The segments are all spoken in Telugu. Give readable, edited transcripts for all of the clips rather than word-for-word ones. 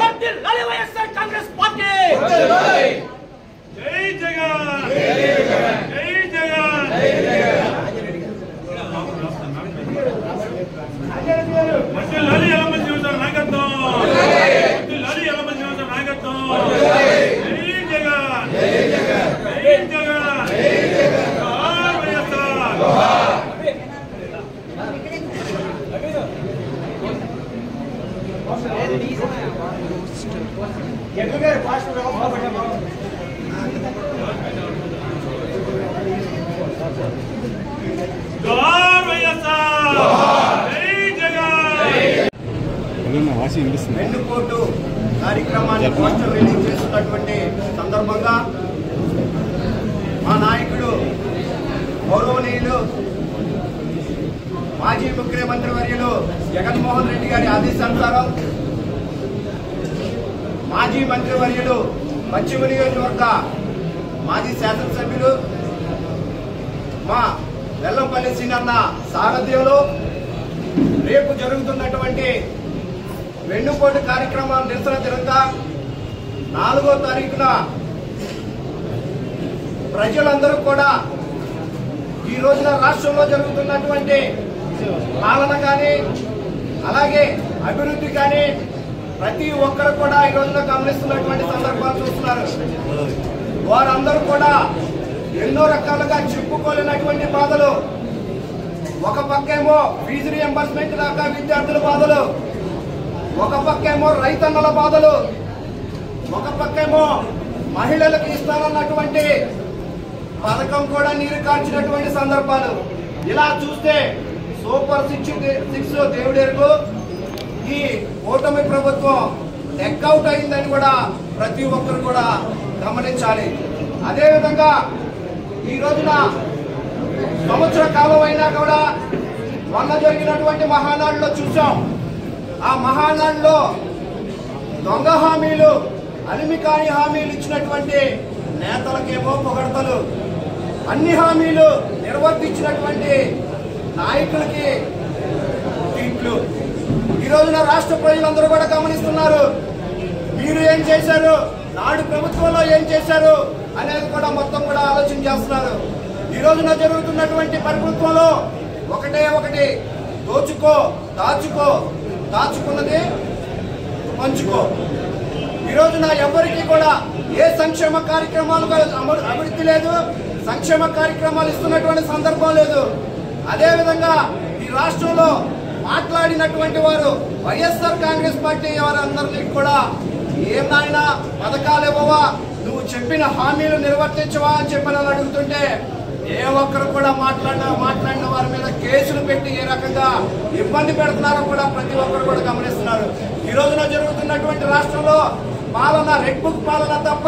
వర్ధిల్లాలి వైఎస్ఆర్ కాంగ్రెస్ పార్టీ. జై జగన్, జై జగన్. వర్ధిల్లాలి యలమంచి యువజన నాయకత్వం, వర్ధిల్లాలి యలమంచి యువజన నాయకత్వం. జై జగన్, జై జగన్, జై జగన్, జై జగన్. జోహార్ వైఎస్ఆర్, జోహార్. జోహార్ వైఎస్ఆర్, జై జగన్. వెన్నుపోటు కార్యక్రమాన్ని పోస్టర్ రిలీజ్ చేస్తున్నటువంటి సందర్భంగా మా నాయకుడు గౌరవనీయులు మాజీ ముఖ్యమంత్రి వర్యులు జగన్మోహన్ రెడ్డి గారి ఆదేశానుసారం మాజీ మంత్రివర్యులు పశ్చిమ నియోజకవర్గ మాజీ శాసనసభ్యులు మా వెల్లంపల్లి సీనన్న సారథ్యంలో రేపు జరుగుతున్నటువంటి వెన్నుపోటు కార్యక్రమాలు నిరసన జరుగుతా 4వ తారీఖున ప్రజలందరూ కూడా ఈ రోజున రాష్ట్రంలో జరుగుతున్నటువంటి పాలన కానీ అలాగే అభివృద్ధి కానీ ప్రతి ఒక్కరు కూడా ఈ రోజున గమనిస్తున్నటువంటి సందర్భాలు చూస్తున్నారు. వారందరూ కూడా ఎన్నో రకాలుగా చెప్పుకోలేనటువంటి బాధలు, ఒక పక్కేమో ఫీజు రియంబర్స్మెంట్ దాకా విద్యార్థుల బాధలు, ఒక పక్కేమో రైతన్నల బాధలు, ఒక పక్కేమో మహిళలకు ఇస్తానన్నటువంటి పథకం కూడా నీరు కార్చినటువంటి సందర్భాలు. ఇలా చూస్తే సూపర్ 6 దేవుడెరుగు ఈ కూటమి ప్రభుత్వం టెక్అవుట్ అయిందని కూడా ప్రతి ఒక్కరు కూడా గమనించాలి. అదేవిధంగా ఈ రోజున సంవత్సర కాలం అయినా కూడా మొన్న జరిగినటువంటి మహానాడులో చూసాం. ఆ మహానాడులో దొంగ హామీలు, అలిమికాని హామీలు ఇచ్చినటువంటి నేతలకేమో పొగడతలు, అన్ని హామీలు నిర్వర్తించినటువంటి నాయకులకి ట్వీట్లు. ఈ రోజున రాష్ట్ర ప్రజలందరూ కూడా గమనిస్తున్నారు. మీరు ఏం చేశారు, నాడు ప్రభుత్వంలో ఏం చేశారు అనేది కూడా మొత్తం కూడా ఆలోచన చేస్తున్నారు. ఈ రోజున జరుగుతున్నటువంటి ప్రభుత్వంలో ఒకటి దోచుకో, దాచుకో, దాచుకున్నది పంచుకో. ఈ రోజున ఎవరికి కూడా ఏ సంక్షేమ కార్యక్రమాలు అభివృద్ధి లేదు, సంక్షేమ కార్యక్రమాలు ఇస్తున్నటువంటి సందర్భం లేదు. అదేవిధంగా ఈ రాష్ట్రంలో మాట్లాడినటువంటి వారు వైఎస్ఆర్ కాంగ్రెస్ పార్టీ వారందరికీ కూడా ఏం నాయనా పథకాలు ఇవ్వవా, నువ్వు చెప్పిన హామీలు నిర్వర్తించవా అని చెప్పని అడుగుతుంటే ఏ ఒక్కరు కూడా మాట్లాడిన వారి మీద కేసులు పెట్టి ఏ రకంగా ఇబ్బంది పెడుతున్నారో కూడా ప్రతి ఒక్కరు కూడా గమనిస్తున్నారు. ఈ రోజున జరుగుతున్నటువంటి రాష్ట్రంలో పాలన రెడ్ బుక్ పాలన తప్ప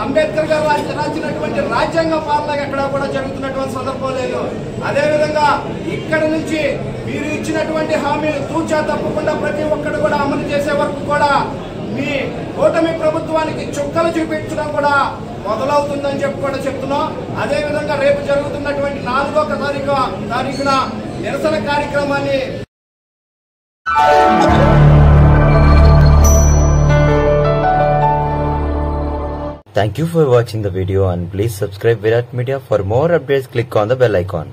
అంబేద్కర్ గారు రాసినటువంటి రాజ్యాంగ పాలన ఎక్కడ కూడా జరుగుతున్నటువంటి సందర్భం లేదు. అదేవిధంగా ఇక్కడ నుంచి మీరు ఇచ్చినటువంటి హామీలు తూచా తప్పకుండా ప్రతి ఒక్కరు కూడా అమలు చేసే వరకు కూడా మీ కూటమి ప్రభుత్వానికి చుక్కలు చూపించడం కూడా మొదలవుతుందని చెప్పి కూడా చెప్తున్నాం. అదేవిధంగా రేపు జరుగుతున్నటువంటి 4వ తారీఖున నిరసన కార్యక్రమాన్ని Thank you for watching the video and please subscribe Virat Media. For more updates, click on the bell icon.